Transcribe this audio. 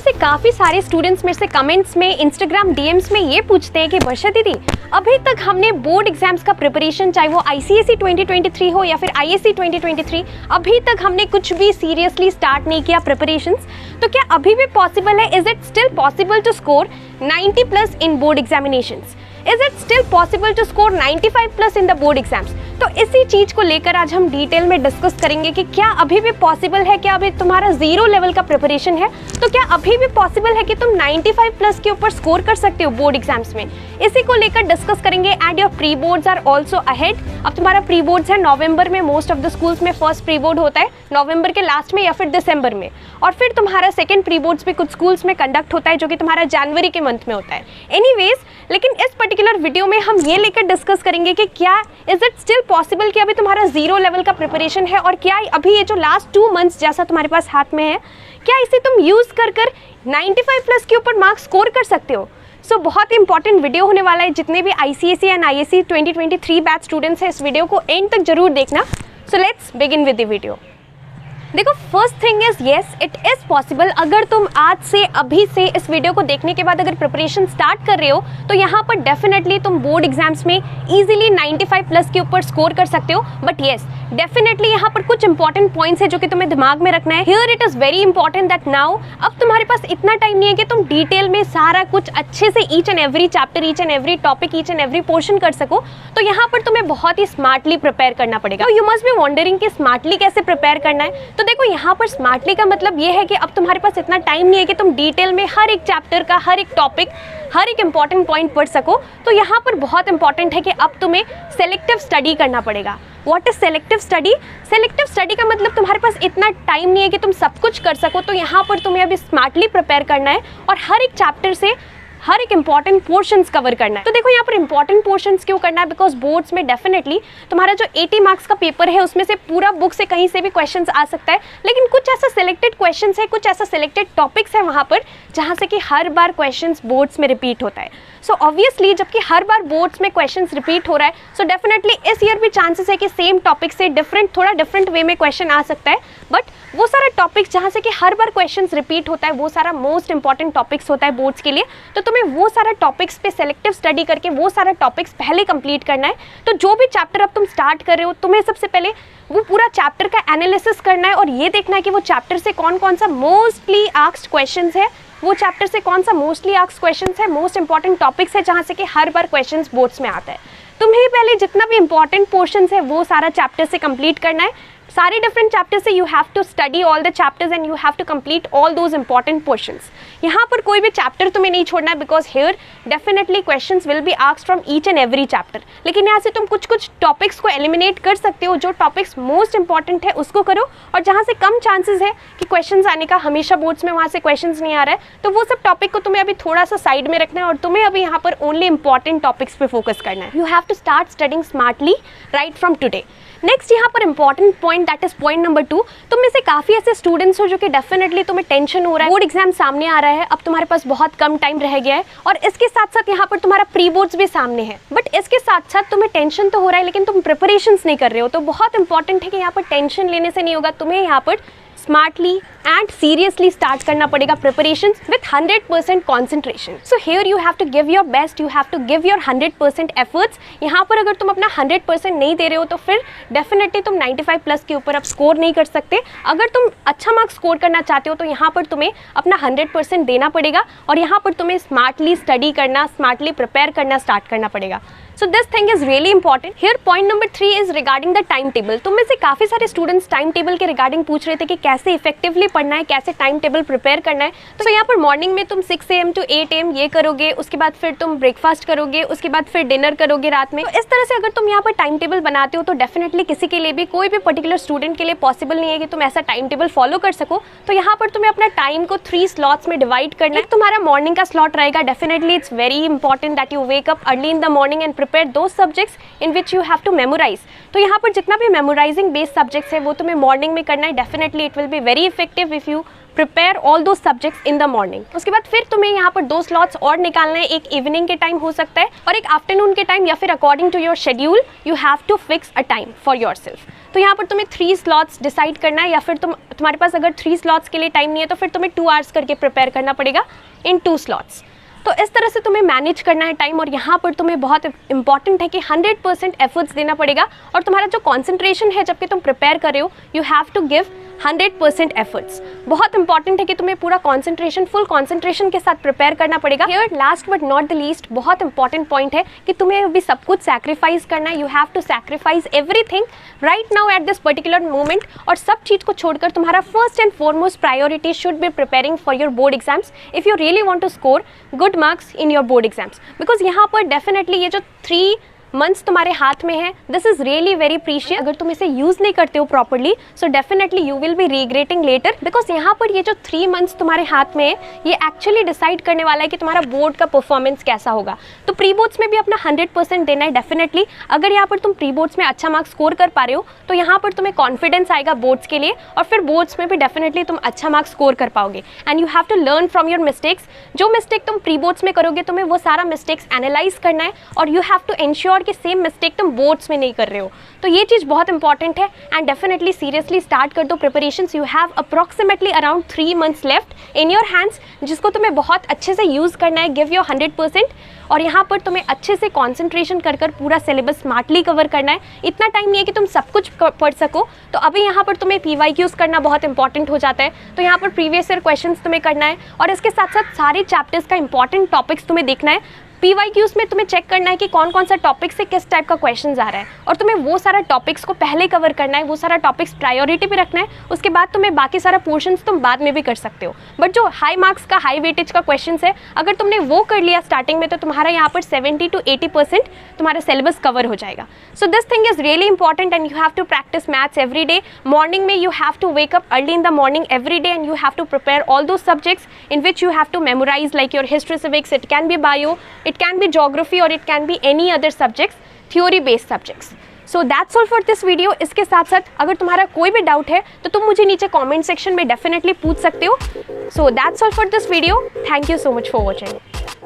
से काफ़ी सारे स्टूडेंट्स मेरे से कमेंट्स में, इंस्टाग्राम डीएम्स में ये पूछते हैं कि वर्षा दीदी, अभी तक हमने बोर्ड एग्जाम्स का प्रिपरेशन, चाहे वो आईसीएसई 2023 हो या फिर आईएससी 2023, अभी तक हमने कुछ भी सीरियसली स्टार्ट नहीं किया प्रिपरेशंस, तो क्या अभी भी पॉसिबल है? Is it still possible to score 90+ in board examinations? Is it still possible to score 95+ in the board exams? तो इसी चीज को लेकर आज हम डिटेल में डिस्कस करेंगे कि क्या अभी भी पॉसिबल है, क्या अभी तुम्हारा 0 लेवल का प्रिपरेशन है तो क्या अभी भी पॉसिबल है कि तुम 95+ के ऊपर स्कोर कर सकते हो बोर्ड एग्जाम्स में। इसी को लेकर डिस्कस करेंगे। And your pre boards are also ahead. अब तुम्हारा प्री बोर्ड्स है नवंबर में, मोस्ट ऑफ द स्कूल्स में फर्स्ट प्री बोर्ड होता है नवंबर के लास्ट में या फिर दिसंबर में, और फिर तुम्हारा सेकेंड प्री बोर्ड्स भी कुछ स्कूल्स में कंडक्ट होता है जो कि तुम्हारा जनवरी के मंथ में होता है। एनीवेज, लेकिन इस पर्टिकुलर वीडियो में हम ये लेकर डिस्कस करेंगे कि क्या इज इट स्टिल पॉसिबल कि अभी तुम्हारा 0 लेवल का प्रिपरेशन है, और क्या अभी ये जो लास्ट 2 मंथ्स जैसा तुम्हारे पास हाथ में है, क्या इसे तुम यूज कर 95+ के ऊपर मार्क्स स्कोर कर सकते हो। सो बहुत इंपॉर्टेंट वीडियो होने वाला है। जितने भी ICSE and ISC 2023 batch students हैं, इस वीडियो को एंड तक जरूर देखना। So let's begin with the video. देखो, first thing is yes, it is possible. अगर तुम आज से, अभी से इस वीडियो को देखने के बाद अगर प्रिपरेशन स्टार्ट कर रहे हो तो यहाँ पर डेफिनेटली तुम बोर्ड एग्जाम्स में इजीली 95+ के ऊपर स्कोर कर सकते हो। बट येस, डेफिनेटली यहाँ पर कुछ इंपॉर्टेंट पॉइंट्स है जो कि तुम्हें दिमाग में रखना है। Here it is very important that now, अब तुम्हारे पास इतना टाइम नहीं है कि तुम डिटेल में सारा कुछ अच्छे से each and every chapter, each and every topic, each and every portion कर सको। तो यहाँ पर तुम्हें बहुत ही स्मार्टली प्रिपेयर करना पड़ेगा। यू मस्ट बी वंडरिंग कि स्मार्टली कैसे प्रिपेयर करना है। तो देखो, यहाँ पर स्मार्टली का मतलब ये है कि अब तुम्हारे पास इतना टाइम नहीं है कि तुम डिटेल में हर एक चैप्टर का हर एक टॉपिक, हर एक इंपॉर्टेंट पॉइंट पढ़ सको। तो यहाँ पर बहुत इंपॉर्टेंट है कि अब तुम्हें सेलेक्टिव स्टडी करना पड़ेगा। What is selective study? Selective study का मतलब तुम्हारे पास इतना टाइम नहीं है कि तुम सब कुछ कर सको। तो यहाँ पर तुम्हें अभी स्मार्टली प्रिपेयर करना है और हर एक चैप्टर से हर एक इंपॉर्टेंट पोर्शंस कवर करना है। तो देखो, यहाँ पर इंपॉर्टेंट पोर्शंस क्यों करना है? बिकॉज बोर्ड्स में डेफिनेटली तुम्हारा जो 80 मार्क्स का पेपर है उसमें से पूरा बुक से कहीं से भी क्वेश्चंस आ सकता है, लेकिन कुछ ऐसा सिलेक्टेड क्वेश्चंस है, कुछ ऐसा सिलेक्टेड टॉपिक्स है वहाँ पर जहाँ से कि हर बार क्वेश्चंस बोर्ड्स में रिपीट होता है। सो ऑब्वियसली जबकि हर बार बोर्ड्स में क्वेश्चंस रिपीट हो रहा है, सो डेफिनेटली इस ईयर भी चांसेस है कि सेम टॉपिक से थोड़ा डिफरेंट वे में क्वेश्चन आ सकता है। बट वो सारा टॉपिक्स जहाँ से कि हर बार क्वेश्चंस रिपीट होता है, वो सारा मोस्ट इंपॉर्टेंट टॉपिक्स होता है बोर्ड्स के लिए। तो तुम्हें वो सारा टॉपिक्स पे सेलेक्टिव स्टडी करके वो सारा टॉपिक्स पहले कंप्लीट करना है। तो जो भी चैप्टर अब तुम स्टार्ट कर रहे हो, तुम्हें सबसे पहले वो पूरा चैप्टर का एनालिसिस करना है और ये देखना है कि वो चैप्टर से कौन कौन सा मोस्टली आस्क्ड क्वेश्चंस है, वो चैप्टर से कौन सा मोस्टली आस्क्ड क्वेश्चंस है, मोस्ट इंपॉर्टेंट टॉपिक्स है जहाँ से कि हर बार क्वेश्चंस बोर्ड्स में आता है। तुम्हें पहले जितना भी इंपॉर्टेंट पोर्शंस है वो सारा चैप्टर से कंप्लीट करना है। सारे डिफरेंट चैप्टर से you have to study all the chapters and you have to complete all those important portions. यहाँ पर कोई भी चैप्टर तुम्हें नहीं छोड़ना है, because here definitely questions will be asked from each and every chapter. लेकिन यहाँ से तुम कुछ कुछ टॉपिक्स को एलिमिनेट कर सकते हो। जो टॉपिक्स मोस्ट इंपॉर्टेंट है उसको करो, और जहाँ से कम चांसेस है कि क्वेश्चंस आने का, हमेशा बोर्ड्स में वहाँ से क्वेश्चंस नहीं आ रहा है, तो वो सब टॉपिक को तुम्हें अभी थोड़ा सा साइड में रखना है और तुम्हें अभी यहाँ पर ओनली इंपॉर्टेंट टॉपिक्स पे फोकस करना है। You have to start studying smartly right from today. Next यहाँ पर important point, that is point number 2। तुम में से काफी ऐसे स्टूडेंट्स हो जो कि डेफिनेटली तुम्हें टेंशन हो रहा है, बोर्ड एग्जाम सामने आ रहा है, अब तुम्हारे पास बहुत कम टाइम रह गया है और इसके साथ साथ यहाँ पर तुम्हारा प्री बोर्ड्स भी सामने है। बट इसके साथ साथ तुम्हें टेंशन तो हो रहा है लेकिन तुम प्रिपरेशंस नहीं कर रहे हो। तो बहुत इंपॉर्टेंट है कि यहाँ पर टेंशन लेने से नहीं होगा, तुम्हें यहाँ पर स्मार्टली एंड सीरियसली स्टार्ट करना पड़ेगा प्रिपरेशंस विथ 100% कॉन्सेंट्रेशन। So here you have to give your best, you have to give your 100% efforts. यहाँ पर अगर तुम अपना 100% नहीं दे रहे हो तो फिर डेफिनेटली तुम 95+ के ऊपर अब स्कोर नहीं कर सकते। अगर तुम अच्छा मार्क्स स्कोर करना चाहते हो तो यहाँ पर तुम्हें अपना 100% देना पड़ेगा और यहाँ पर तुम्हें स्मार्टली स्टडी करना, स्मार्टली प्रिपेयर करना स्टार्ट करना पड़ेगा। So this thing is really important. Here point number 3 is regarding the timetable. तुम में से काफ़ी सारे स्टूडेंट्स टाइम टेबल के रिगार्डिंग पूछ रहे थे कि कैसे इफेक्टिवली पढ़ना है, कैसे टाइम टेबल प्रिपेयर करना है। तो यहाँ पर मॉर्निंग में तुम 6 AM to 8 AM ये करोगे, उसके बाद फिर तुम ब्रेकफास्ट करोगे, उसके बाद फिर डिनर करोगे रात में। तो इस तरह से अगर तुम यहाँ पर टाइम टेबल बनाते हो तो डेफिनेटली किसी के लिए भी, कोई भी पर्टिकुलर स्टूडेंट के लिए पॉसिबल नहीं है कि तुम ऐसा टाइम टेबल फॉलो कर सको। तो यहाँ पर तुम्हें अपना टाइम को 3 स्लॉट्स में डिवाइड करना है। तुम्हारा मॉर्निंग का स्लॉट रहेगा, definitely it's very important that you wake up early in the morning and prepare those subjects in which you have to memorize। तो यहाँ पर जितना भी मेमोराइजिंग बेस्ड सब्जेक्ट्स है वो तुम्हें मॉर्निंग में करना है। Definitely it will be very effective if you prepare all दो सब्जेक्ट्स इन द मॉर्निंग। उसके बाद फिर तुम्हें यहाँ पर 2 स्लॉट्स और निकालना है, एक इवनिंग के टाइम हो सकता है और एक आफ्टरनून के टाइम, या फिर according to your schedule you have to fix a time for yourself. तो यहाँ पर तुम्हें 3 स्लॉट्स डिसाइड करना है, या फिर तुम्हारे पास अगर 3 स्लॉट्स के लिए टाइम नहीं है तो फिर तुम्हें 2 आवर्स करके प्रिपेयर करना पड़ेगा इन 2 स्लॉट्स। तो इस तरह से तुम्हें मैनेज करना है टाइम, और यहाँ पर तुम्हें बहुत इंपॉर्टेंट है कि 100% एफर्ट्स देना पड़ेगा, और तुम्हारा जो कॉन्सेंट्रेशन है जबकि तुम प्रिपेयर कर रहे हो, you have to give 100% efforts. बहुत इंपॉर्टेंट है कि तुम्हें पूरा कॉन्सेंट्रेशन, फुल कॉन्सेंट्रेशन के साथ प्रिपेयर करना पड़ेगा। Here last but not the least बहुत इंपॉर्टेंट पॉइंट है कि तुम्हें अभी सब कुछ सैक्रिफाइस करना है। You have to sacrifice everything right now at this particular moment, और सब चीज़ को छोड़कर तुम्हारा first and foremost priority should be preparing for your board exams if you really want to score good marks in your board exams. Because यहाँ पर definitely ये जो 3 मंथ्स तुम्हारे हाथ में है, this is really very precious. अगर तुम इसे यूज नहीं करते हो properly, so definitely you will be regretting later, because यहाँ पर ये जो 3 मंथ्स तुम्हारे हाथ में है, ये एक्चुअली डिसाइड करने वाला है कि तुम्हारा बोर्ड का परफॉर्मेंस कैसा होगा। तो प्री बोर्ड्स में भी अपना 100% देना है डेफिनेटली। अगर यहाँ पर तुम प्री बोर्ड्स में अच्छा मार्क्स स्कोर कर पा रहे हो तो यहाँ पर तुम्हें कॉन्फिडेंस आएगा बोर्ड्स के लिए, और फिर बोर्ड्स में भी डेफिनेटली तुम अच्छा मार्क्स स्कोर कर पाओगे। And you have to learn from your mistakes. जो मिस्टेक तुम प्री बोर्ड्स में करोगे, तुम्हें वो सारा मिस्टेक्स एनालाइज करना है, और यू हैव टू एंश्योर कि सेम मिस्टेक तुम बोर्ड्स में नहीं कर रहे हो। तो ये चीज़ बहुत इंपॉर्टेंट है, एंड डेफिनेटली सीरियसली स्टार्ट कर दो preparations. You have approximately around 3 months left in your hands, जिसको तुम्हें बहुत अच्छे से यूज़ करना है। गिव योर 100%, और यहाँ पर तुम्हें अच्छे से कॉन्सेंट्रेशन कर पूरा सिलेबस स्मार्टली कवर करना है। इतना टाइम नहीं है कि तुम सब कुछ पढ़ सको, तो अभी यहाँ पर तुम्हें PYQs करना बहुत इंपॉर्टेंट हो जाता है। तो यहाँ पर प्रीवियस ईयर क्वेश्चंस तुम्हें करना है, और इसके साथ साथ सारे चैप्टर्स का इंपॉर्टेंट टॉपिक्स तुम्हें देखना है। PYQs में तुम्हें चेक करना है कि कौन कौन सा टॉपिक से किस टाइप का क्वेश्चन आ रहा है, और तुम्हें वो सारा टॉपिक्स को पहले कवर करना है, वो सारा टॉपिक्स प्रायोरिटी पे रखना है। उसके बाद तुम्हें बाकी सारा पोर्शंस तुम बाद में भी कर सकते हो, बट जो हाई मार्क्स का, हाई वेटेज का क्वेश्चन है, अगर तुमने वो कर लिया स्टार्टिंग में, तो तुम्हारा यहाँ पर 70 to 80% तुम्हारा सिलेबस कवर हो जाएगा। So this thing is really important, and you have to practice maths every day. Morning में you have to wake up early in the morning every day, and you have to prepare all those subjects in which you have to memorize, like your history, civics, it can be bio, it can be geography, or it can be any other subjects, theory based subjects. So that's all for this video. इसके साथ साथ अगर तुम्हारा कोई भी doubt है तो तुम मुझे नीचे कमेंट सेक्शन में डेफिनेटली पूछ सकते हो. So that's all for this video. Thank you so much for watching.